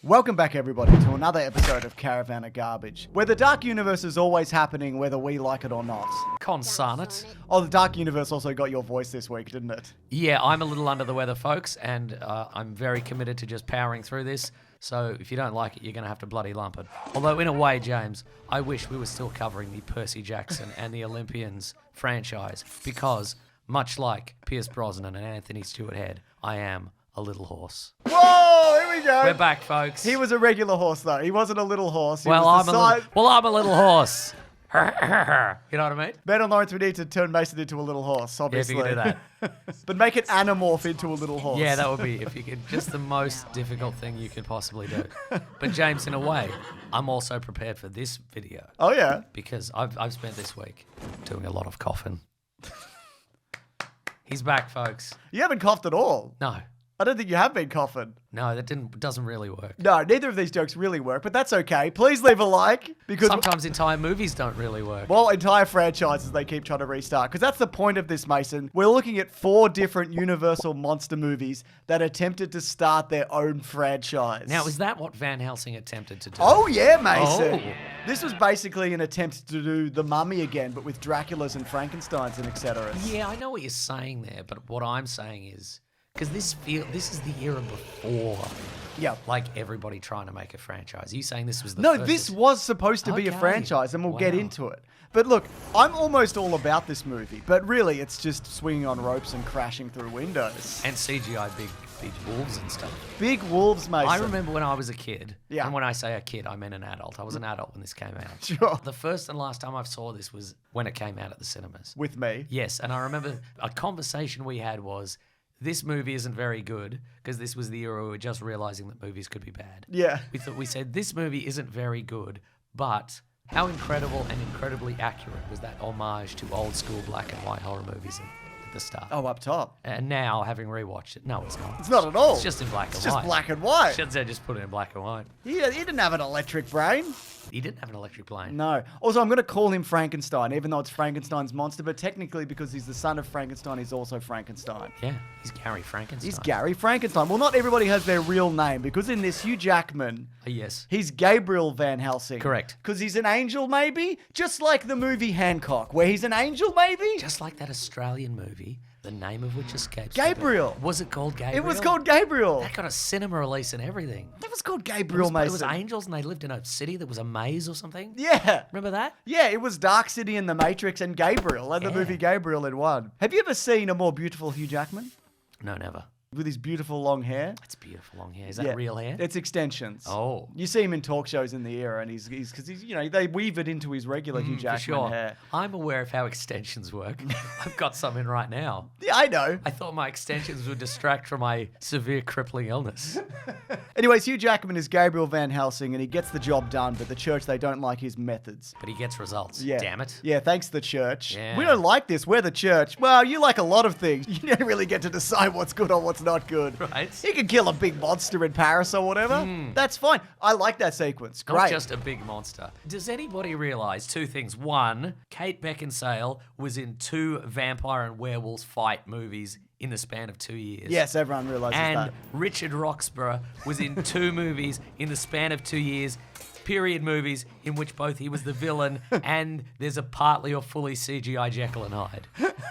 Welcome back, everybody, to another episode of Caravan of Garbage, where the Dark Universe is always happening whether we like it or not. Consonant. Oh, the Dark Universe also got your voice this week, didn't it? Yeah, I'm a little under the weather, folks, and I'm very committed to just powering through this. So if you don't like it, you're going to have to bloody lump it. Although, in a way, James, I wish we were still covering the Percy Jackson and the Olympians franchise, because, much like Pierce Brosnan and Anthony Stewart Head, I am a little horse. Whoa, here we go. We're back, folks. He was a regular horse, though. He wasn't a little horse. I'm a little horse. You know what I mean? Ben and Lawrence, we need to turn Mason into a little horse, obviously. Yeah, if you can do that. But make it anamorph into a little horse. Yeah, that would be, if you could, just the most difficult thing you could possibly do. But James, in a way, I'm also prepared for this video. Oh, yeah? Because I've spent this week doing a lot of coughing. He's back, folks. You haven't coughed at all. No. I don't think you have been coughing. No, that doesn't really work. No, neither of these jokes really work, but that's okay. Please leave a like, because Sometimes entire movies don't really work. well, entire franchises they keep trying to restart, because that's the point of this, Mason. We're looking at 4 different Universal monster movies that attempted to start their own franchise. Now, is that what Van Helsing attempted to do? Oh, yeah, Mason. Oh. This was basically an attempt to do The Mummy again, but with Draculas and Frankensteins and etc. Yeah, I know what you're saying there, but what I'm saying is, because this is the era before, Yeah. like, everybody trying to make a franchise. Are you saying this was the No, first? this was supposed to be a Okay. franchise, and we'll get Wow. into it. But look, I'm almost all about this movie, but really it's just swinging on ropes and crashing through windows. And CGI big wolves and stuff. Big wolves, Mason. I remember when I was a kid. Yeah. And when I say a kid, I mean an adult. I was an adult when this came out. Sure. The first and last time I saw this was when it came out at the cinemas. With me. Yes, and I remember a conversation we had was, this movie isn't very good, because this was the era we were just realizing that movies could be bad. Yeah. We said, this movie isn't very good, but how incredible and incredibly accurate was that homage to old school black and white horror movies at the start. Oh, up top. And now, having rewatched it, no, it's not. It's not at all. It's just in black and It's white. just black and white. Should say just put it in black and white. He didn't have an electric brain. He didn't have an electric plane. No. Also, I'm going to call him Frankenstein, even though it's Frankenstein's monster, but technically because he's the son of Frankenstein, he's also Frankenstein. Yeah, he's Gary Frankenstein. He's Gary Frankenstein. Well, not everybody has their real name, because in this, Hugh Jackman, Yes. he's Gabriel Van Helsing. Correct. Because he's an angel, maybe? Just like the movie Hancock, where he's an angel, maybe? Just like that Australian movie, the name of which escapes me, Gabriel. but was it called Gabriel? It was called Gabriel. That got a cinema release and everything. That was called Gabriel, It Mason. was angels and they lived in a city that was a maze or something. Yeah. Remember that? Yeah, it was Dark City and The Matrix and Gabriel, and the Yeah. movie Gabriel in one. Have you ever seen a more beautiful Hugh Jackman? No, never. With his beautiful long hair? It's beautiful long hair. Is that real hair? It's extensions. Oh. You see him in talk shows in the era, and he's because he's they weave it into his regular Hugh For Jackman sure. hair. I'm aware of how extensions work. I've got some in right now. Yeah, I know. I thought my extensions would distract from my severe crippling illness. Anyways, Hugh Jackman is Gabriel Van Helsing, and he gets the job done, but the church, they don't like his methods. But he gets results. Yeah. Damn it. Yeah, thanks the church. Yeah. We don't like this. We're the church. Well, you like a lot of things. You don't really get to decide what's good or what's not good. Right. You can kill a big monster in Paris or whatever. That's fine. I like that sequence. Great. Not just a big monster. Does anybody realize 2 things? One, Kate Beckinsale was in 2 vampire and werewolves fight movies in the span of 2 years. Yes, everyone realizes And that. Richard Roxburgh was in 2 movies in the span of 2 years, period movies, in which both he was the villain and there's a partly or fully CGI Jekyll and Hyde.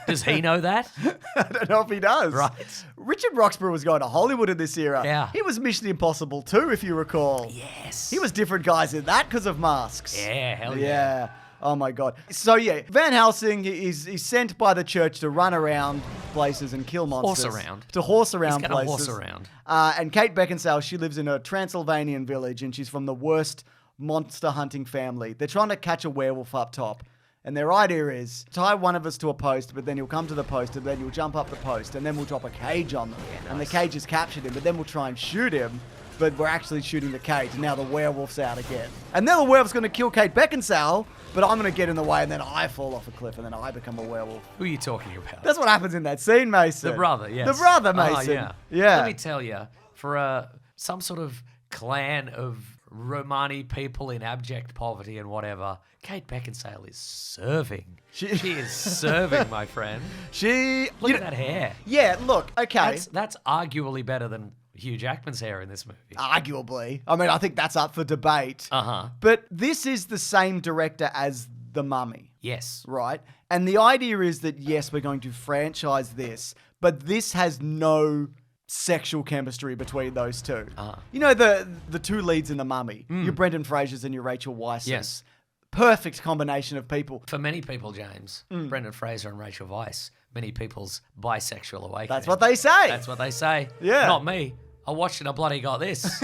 Does he know that? I don't know if he does. Right. Richard Roxburgh was going to Hollywood in this era. Yeah. He was Mission Impossible 2, if you recall. Yes. He was different guys in that because of masks. Yeah, hell yeah. Yeah. Oh my God. So yeah, Van Helsing is sent by the church to run around places and kill monsters. Horse around. To horse around He's gonna places. horse around. And Kate Beckinsale, she lives in a Transylvanian village, and she's from the worst monster hunting family. They're trying to catch a werewolf up top. And their idea is tie one of us to a post, but then you'll come to the post, and then you'll jump up the post, and then we'll drop a cage on them. Yeah, And the nice. cage has captured him, but then we'll try and shoot him, but we're actually shooting the cage, and now the werewolf's out again. And then the werewolf's going to kill Kate Beckinsale, but I'm going to get in the way, and then I fall off a cliff, and then I become a werewolf. Who are you talking about? That's what happens in that scene, Mason. The brother, yes. The brother, Oh, Mason. yeah. Yeah. Let me tell you, for some sort of clan of Romani people in abject poverty and whatever, Kate Beckinsale is serving. She is serving, my friend. She... Look at that hair. Yeah, look, okay. That's arguably better than Hugh Jackman's hair in this movie. Arguably. I mean, I think that's up for debate. Uh-huh. But this is the same director as The Mummy, Yes. right? And the idea is that, yes, we're going to franchise this, but this has no sexual chemistry between those two. You know, the two leads in The Mummy, your Brendan Frasers and your Rachel Weisz. Yes. Perfect combination of people. For many people, James, Brendan Fraser and Rachel Weisz, many people's bisexual awakening. That's what they say. That's what they say. Yeah. Not me. I watched it, I bloody got this.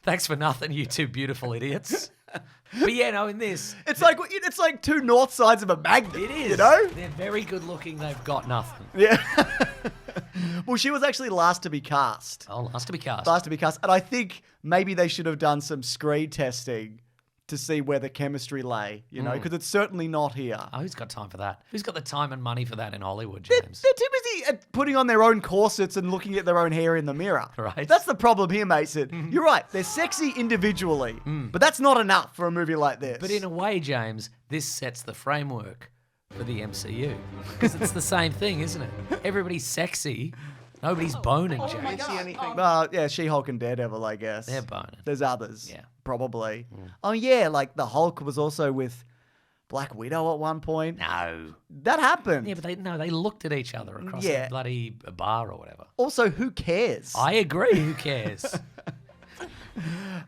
Thanks for nothing, you two beautiful idiots. But yeah, no, in this... It's like two north sides of a magnet. It is. You know? They're very good looking, they've got nothing. Yeah. Well, she was actually last to be cast. Oh, last to be cast. Last to be cast. And I think maybe they should have done some screen testing to see where the chemistry lay, you know, because it's certainly not here. Oh, who's got time for that? Who's got the time and money for that in Hollywood, They're James? too busy at putting on their own corsets and looking at their own hair in the mirror. Right. That's the problem here, Mason. You're right. They're sexy individually, but that's not enough for a movie like this. But in a way, James, this sets the framework for the MCU. Because it's the same thing, isn't it? Everybody's sexy. Nobody's boning, James. see anything. Yeah, She-Hulk and Daredevil, I guess. They're boning. There's others. Yeah. Probably. Oh, yeah, like the Hulk was also with Black Widow at one point. No. That happened. Yeah, but they looked at each other across Yeah. a bloody bar or whatever. Also, who cares? I agree. Who cares?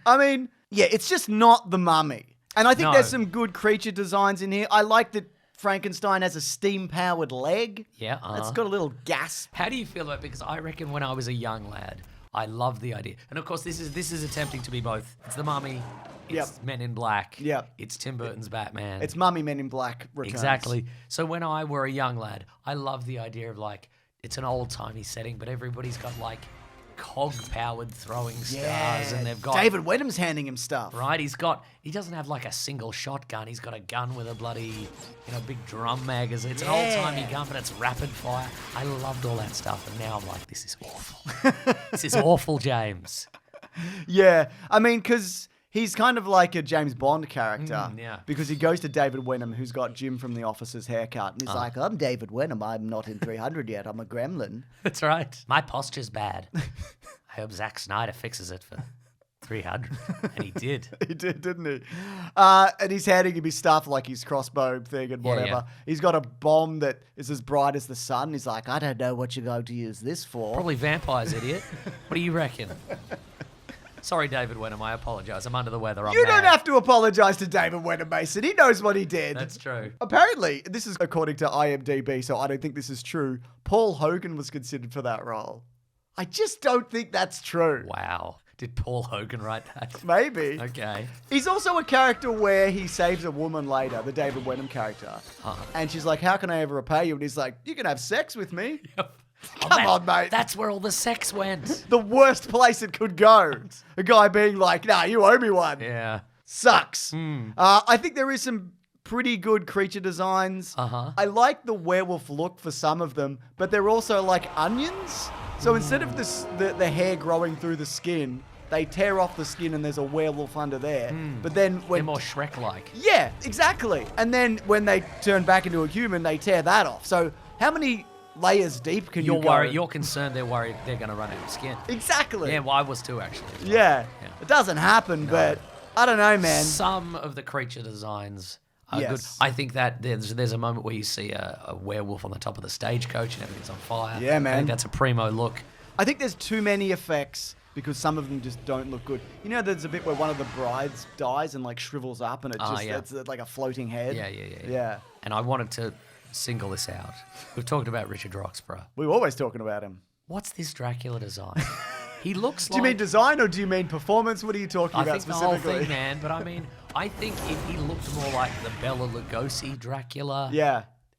I mean, yeah, it's just not The Mummy. And I think No. there's some good creature designs in here. I like that Frankenstein has a steam-powered leg. Yeah, It's got a little gasp. How do you feel about it? Because I reckon when I was a young lad, I loved the idea. And of course, this is attempting to be both. It's The Mummy, it's Men in Black, it's Tim Burton's Batman. It's Mummy Men in Black returns. Exactly. So when I were a young lad, I loved the idea of like, it's an old-timey setting, but everybody's got like cog-powered throwing stars and they've got... David Wenham's handing him stuff. Right, he doesn't have like a single shotgun. He's got a gun with a bloody, big drum magazine. It's an old-timey gun, but it's rapid fire. I loved all that stuff, and now I'm like, this is awful. This is awful, James. Yeah, I mean, because he's kind of like a James Bond character. Yeah. Because he goes to David Wenham, who's got Jim from The Office's haircut, and he's like, I'm David Wenham. I'm not in 300 yet. I'm a gremlin. That's right. My posture's bad. I hope Zack Snyder fixes it for 300. And he did. He did, didn't he? And he's handing him his stuff, like his crossbow thing and whatever. yeah. He's got a bomb that is as bright as the sun. He's like, I don't know what you're going to use this for. Probably vampires, idiot. What do you reckon? Sorry, David Wenham. I apologise. I'm under the weather. You don't have to apologise to David Wenham, Mason. He knows what he did. That's true. Apparently, this is according to IMDb, so I don't think this is true. Paul Hogan was considered for that role. I just don't think that's true. Wow. Did Paul Hogan write that? Maybe. Okay. He's also a character where he saves a woman later, the David Wenham character. And she's like, how can I ever repay you? And he's like, you can have sex with me. Come on, mate. That's where all the sex went. The worst place it could go. A guy being like, nah, you owe me one. Yeah. Sucks. I think there is some pretty good creature designs. I like the werewolf look for some of them, but they're also like onions. So instead of the hair growing through the skin, they tear off the skin and there's a werewolf under there. But then when... They're more Shrek-like. Yeah, exactly. And then when they turn back into a human, they tear that off. So how many layers deep can you go? You're concerned they're worried they're going to run out of skin. Exactly. Yeah, well, I was too, actually. As well. Yeah. It doesn't happen, but I don't know, man. Some of the creature designs are good. Yes. I think that there's a moment where you see a werewolf on the top of the stagecoach and everything's on fire. Yeah, man. I think that's a primo look. I think there's too many effects because some of them just don't look good. You know, there's a bit where one of the brides dies and like shrivels up and it's like a floating head. Yeah. And I wanted to single this out. We've talked about Richard Roxburgh. We were always talking about him. What's this Dracula design? He looks Do you mean design or do you mean performance? What are you talking about think specifically? the whole thing, man. But I mean, I think if he looked more like the Bela Lugosi Dracula,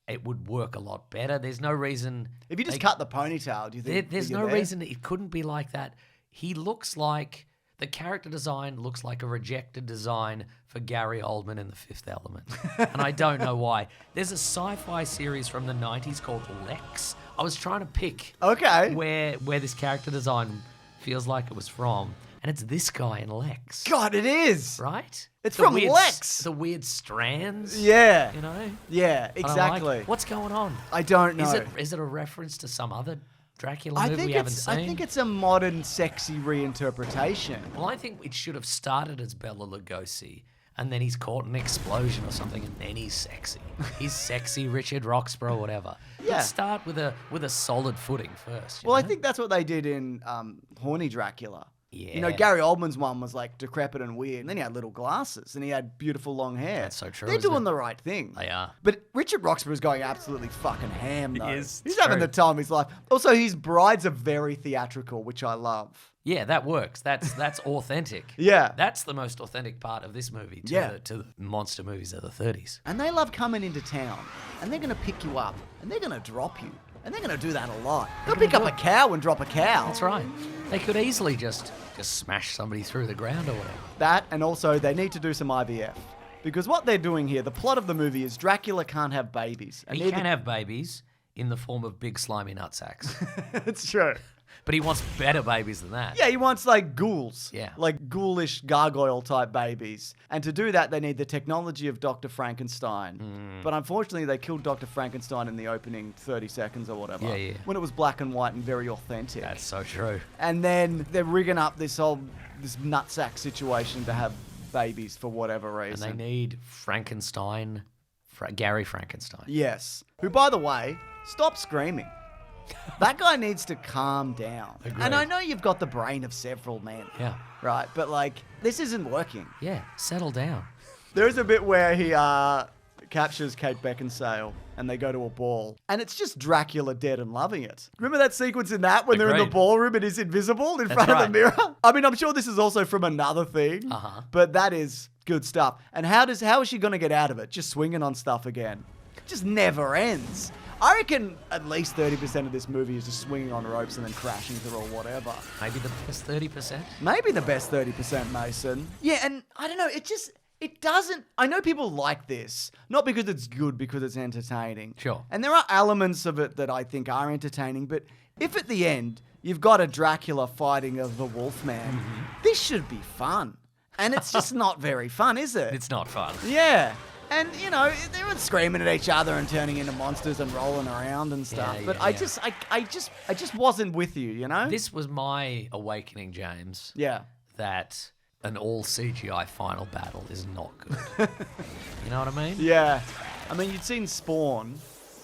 it would work a lot better. There's no reason... If you just cut the ponytail, do you think there's no reason it couldn't be like that. He looks like... The character design looks like a rejected design for Gary Oldman in The Fifth Element. And I don't know why. There's a sci-fi series from the 90s called Lex. I was trying to pick where this character design feels like it was from. And it's this guy in Lex. God, it is. Right? It's from Lex. The weird strands. Yeah. You know? Yeah, exactly. What's going on? I don't know. Is it a reference to some other Dracula movie we haven't seen? I think it's a modern, sexy reinterpretation. Well, I think it should have started as Bela Lugosi, and then he's caught in an explosion or something, and then he's sexy. He's sexy Richard Roxburgh or whatever. Yeah. Let's start with a solid footing first. Well, I think that's what they did in Horny Dracula. Yeah. You know, Gary Oldman's one was like decrepit and weird, and then he had little glasses, and he had beautiful long hair. That's so true, They're isn't doing it? the right thing. They are. But Richard Roxburgh is going absolutely fucking ham, though. is. He's It's having true. the time of his life. Also, his brides are very theatrical, which I love. Yeah, that works. That's authentic. Yeah. That's the most authentic part of this movie to the monster movies of the 30s. And they love coming into town, and they're going to pick you up, and they're going to drop you, and they're going to do that a lot. They'll pick up a cow and drop a cow. That's right. They could easily just smash somebody through the ground or whatever. That, and also they need to do some IVF. Because what they're doing here, the plot of the movie is Dracula can't have babies. And He can have babies in the form of big slimy nutsacks. It's true. But he wants better babies than that. Yeah, he wants like ghouls. Yeah. Like ghoulish gargoyle type babies. And to do that, they need the technology of Dr. Frankenstein. But unfortunately, they killed Dr. Frankenstein in the opening 30 seconds or whatever. Yeah. When it was black and white and very authentic. That's so true. And then they're rigging up this nutsack situation to have babies for whatever And reason. they need Frankenstein, Gary Frankenstein. Yes. Who, by the way, stop screaming. That guy needs to calm down. Agreed. And I know you've got the brain of several men. Yeah. Right? But, like, this isn't working. Yeah, settle down. There is a bit where he captures Kate Beckinsale and they go to a ball. And it's just Dracula dead and loving it. Remember that sequence in that when they're in the Agreed. ballroom and he's invisible in That's front of the right. mirror? I mean, I'm sure this is also from another thing. Uh-huh. But that is good stuff. And how is she going to get out of it? Just swinging on stuff again. Just never ends. I reckon at least 30% of this movie is just swinging on ropes and then crashing through or whatever. Maybe the best 30%. Maybe the best 30%, Mason. Yeah, and I don't know, it doesn't... I know people like this, not because it's good, because it's entertaining. Sure. And there are elements of it that I think are entertaining, but if at the end you've got a Dracula fighting the Wolfman, this should be fun. And it's just not very fun, is it? It's not fun. Yeah. And, you know, they were screaming at each other and turning into monsters and rolling around and stuff. Yeah, but yeah, I just wasn't with you, you know? This was my awakening, James, Yeah. that an all CGI final battle is not good. You know what I mean? Yeah. I mean, you'd seen Spawn.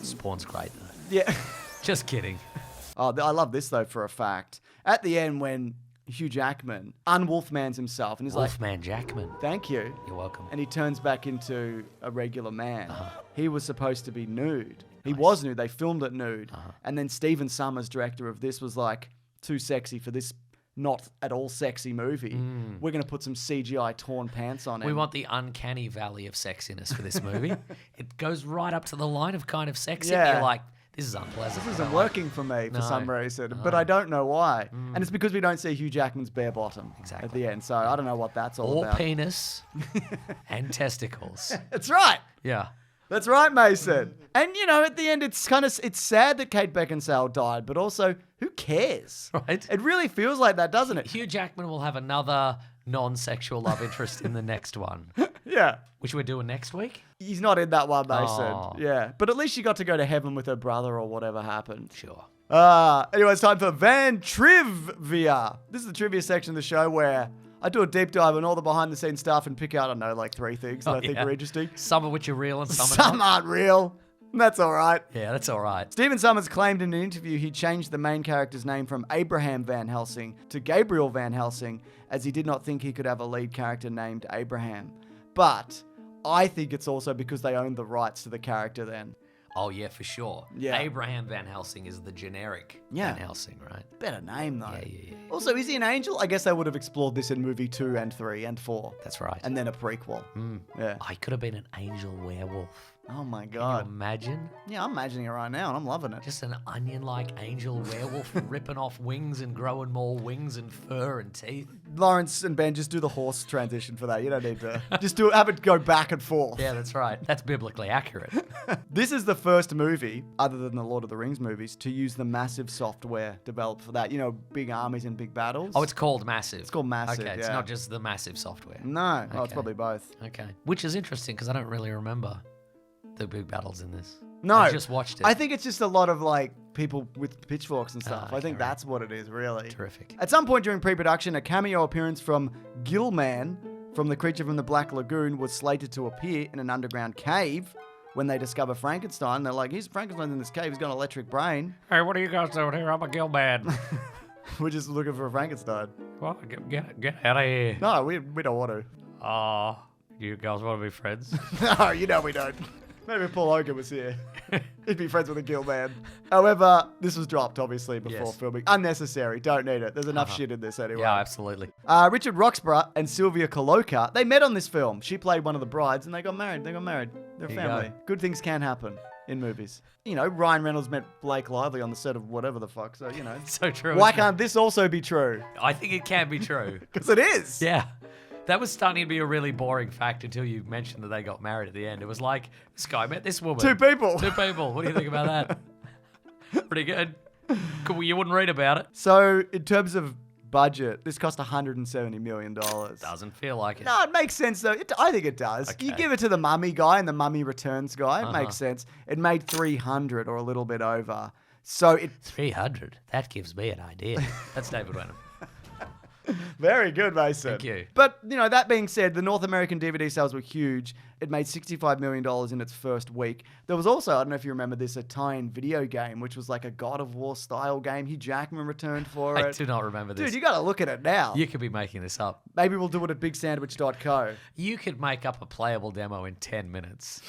Spawn's great, though. Yeah. Just kidding. Oh, I love this, though, for a fact. At the end, when Hugh Jackman unwolfmans himself and he's Wolfman Jackman. like, thank you. You're welcome. And he turns back into a regular man. Uh-huh. He was supposed to be nude. He was nude. They filmed it nude. Uh-huh. And then Stephen Summers, director of this, was like, too sexy for this not at all sexy movie. We're going to put some CGI torn pants on him. We want the uncanny valley of sexiness for this movie. It goes right up to the line of kind of sexy. Yeah. You're like, this is unpleasant. This I isn't don't like working for me for No. some reason, but I don't know why. And it's because we don't see Hugh Jackman's bare bottom at Exactly. the end. So I don't know what that's all Or about. penis and testicles. That's right. Yeah. That's right, Mason. And you know, at the end, it's sad that Kate Beckinsale died, but also, who cares? Right. It really feels like that, doesn't it? Hugh Jackman will have another non-sexual love interest in the next one, Yeah. which we're doing next week. He's not in that one, Mason. Oh. Yeah. But at least she got to go to heaven with her brother or whatever happened. Sure. Anyway, it's time for Van Trivia. This is the trivia section of the show where I do a deep dive on all the behind-the-scenes stuff and pick out, I don't know, like 3 things that I think Yeah. are interesting. Some of which are real and some are Some not. aren't real. That's all right. Yeah, that's all right. Stephen Summers claimed in an interview he changed the main character's name from Abraham Van Helsing to Gabriel Van Helsing, as he did not think he could have a lead character named Abraham. But I think it's also because they owned the rights to the character then. Oh, yeah, for sure. Yeah. Abraham Van Helsing is the generic Yeah. Van Helsing, right? Better name, though. Yeah. Also, is he an angel? I guess they would have explored this in movie 2 and 3 and 4. That's right. And then a prequel. Yeah. I could have been an angel werewolf. Oh, my Can you God. imagine? Yeah, I'm imagining it right now, and I'm loving it. Just an onion-like angel werewolf ripping off wings and growing more wings and fur and teeth. Lawrence and Ben, just do the horse transition for that. You don't need to. Just have it go back and forth. Yeah, that's right. That's biblically accurate. This is the first movie, other than the Lord of the Rings movies, to use the massive software developed for that. You know, big armies and big battles. Oh, it's called Massive. It's called Massive, Okay, it's yeah. not just the Massive software. No. Oh, it's Okay. probably both. Okay. Which is interesting because I don't really remember the big battles in this. No. I just watched it. I think it's just a lot of like people with pitchforks and stuff. okay, I think right. that's what it is, really. Terrific. At some point during pre-production, a cameo appearance from Gillman from The Creature from the Black Lagoon was slated to appear in an underground cave. When they discover Frankenstein, they're like, Frankenstein's in this cave, he's got an electric brain. Hey, what are you guys doing here? I'm a gill man. We're just looking for a Frankenstein. Well, get out of here. No, we don't want to. You guys want to be friends? No, you know we don't. Maybe if Paul Hogan was here. He'd be friends with a gill man. However, this was dropped, obviously, before Yes. filming. Unnecessary. Don't need it. There's enough shit in this anyway. Yeah, absolutely. Richard Roxburgh and Sylvia Coloca, they met on this film. She played one of the brides and they got married. They're a There you family. go. Good things can happen in movies. You know, Ryan Reynolds met Blake Lively on the set of whatever the fuck. So, you know. So true. Why isn't it? can't this also be true? I think it can be true. Because it is. Yeah. That was starting to be a really boring fact until you mentioned that they got married at the end. It was like, this guy met this woman. Two people. Two people. What do you think about that? Pretty good. Cool. You wouldn't read about it. So, in terms of budget, this cost $170 million. Doesn't feel like it. No, it makes sense though. I think it does. Okay. You give it to the Mummy guy and the Mummy Returns guy. It makes sense. It made 300 or a little bit over. So it 300. That gives me an idea. That's David Wenham. very good, Mason. Thank you. But you know, that being said, the North American DVD sales were huge. It made $65 million in its first week. There was also, I don't know if you remember this, a tie-in video game, which was like a God of War style game. Hugh Jackman returned for I it. do not remember this. Dude, you got to look at it now. You could be making this up. Maybe we'll do it at bigsandwich.co. You could make up a playable demo in 10 minutes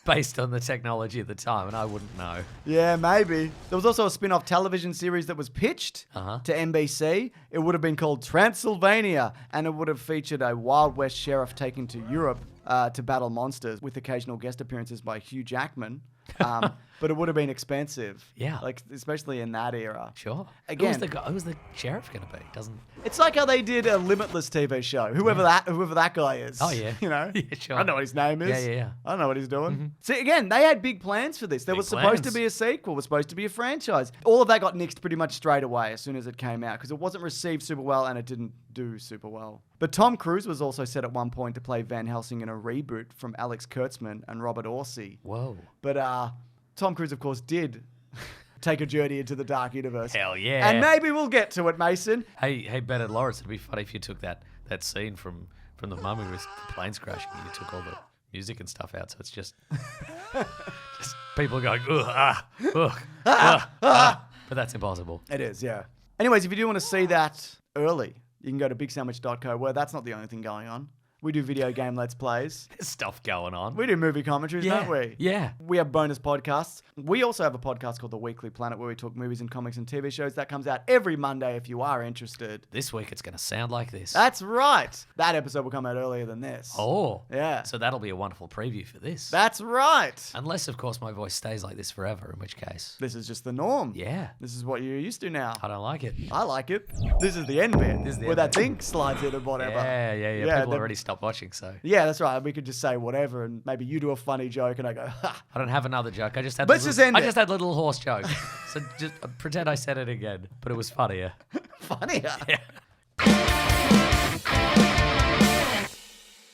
based on the technology at the time, and I wouldn't know. Yeah, maybe. There was also a spin-off television series that was pitched to NBC. It would have been called Transylvania, and it would have featured a Wild West sheriff taken to Europe to battle monsters, with occasional guest appearances by Hugh Jackman. But it would have been expensive. Yeah. Like, especially in that era. Sure. Again- who's the sheriff going to be? Doesn't. It's like how they did a Limitless TV show. Whoever that guy is. Oh, yeah. You know? Yeah, sure. I don't know what his name is. Yeah. I don't know what he's doing. See, again, they had big plans for this. There Big was supposed to plans. be a sequel, was supposed to be a franchise. All of that got nixed pretty much straight away as soon as it came out because it wasn't received super well and it didn't do super well. But Tom Cruise was also set at one point to play Van Helsing in a reboot from Alex Kurtzman and Robert Orsi. Whoa. But Tom Cruise, of course, did take a journey into the dark universe. Hell yeah. And maybe we'll get to it, Mason. Hey, Bernard Lawrence, it'd be funny if you took that scene from the Mummy with the planes crashing and you took all the music and stuff out. So it's just people going, but that's impossible. It is, yeah. Anyways, if you do want to see that early, you can go to bigsandwich.co, where that's not the only thing going on. We do video game Let's Plays. There's stuff going on. We do movie commentaries, Yeah, don't we? yeah. We have bonus podcasts. We also have a podcast called The Weekly Planet where we talk movies and comics and TV shows. That comes out every Monday if you are interested. This week it's going to sound like this. That's right. That episode will come out earlier than this. Oh. Yeah. So that'll be a wonderful preview for this. That's right. Unless, of course, my voice stays like this forever, in which case. This is just the norm. Yeah. This is what you're used to now. I don't like it. I like it. This is the end bit. This is the where end that bit. thing slides in and whatever. Yeah. People the- already stopped watching, so. Yeah, that's right. We could just say whatever, and maybe you do a funny joke, and I go, ha. I don't have another joke. I just had. Let's the just little- end I it. just had the little horse joke. So just pretend I said it again, but it was funnier. Funnier. Yeah.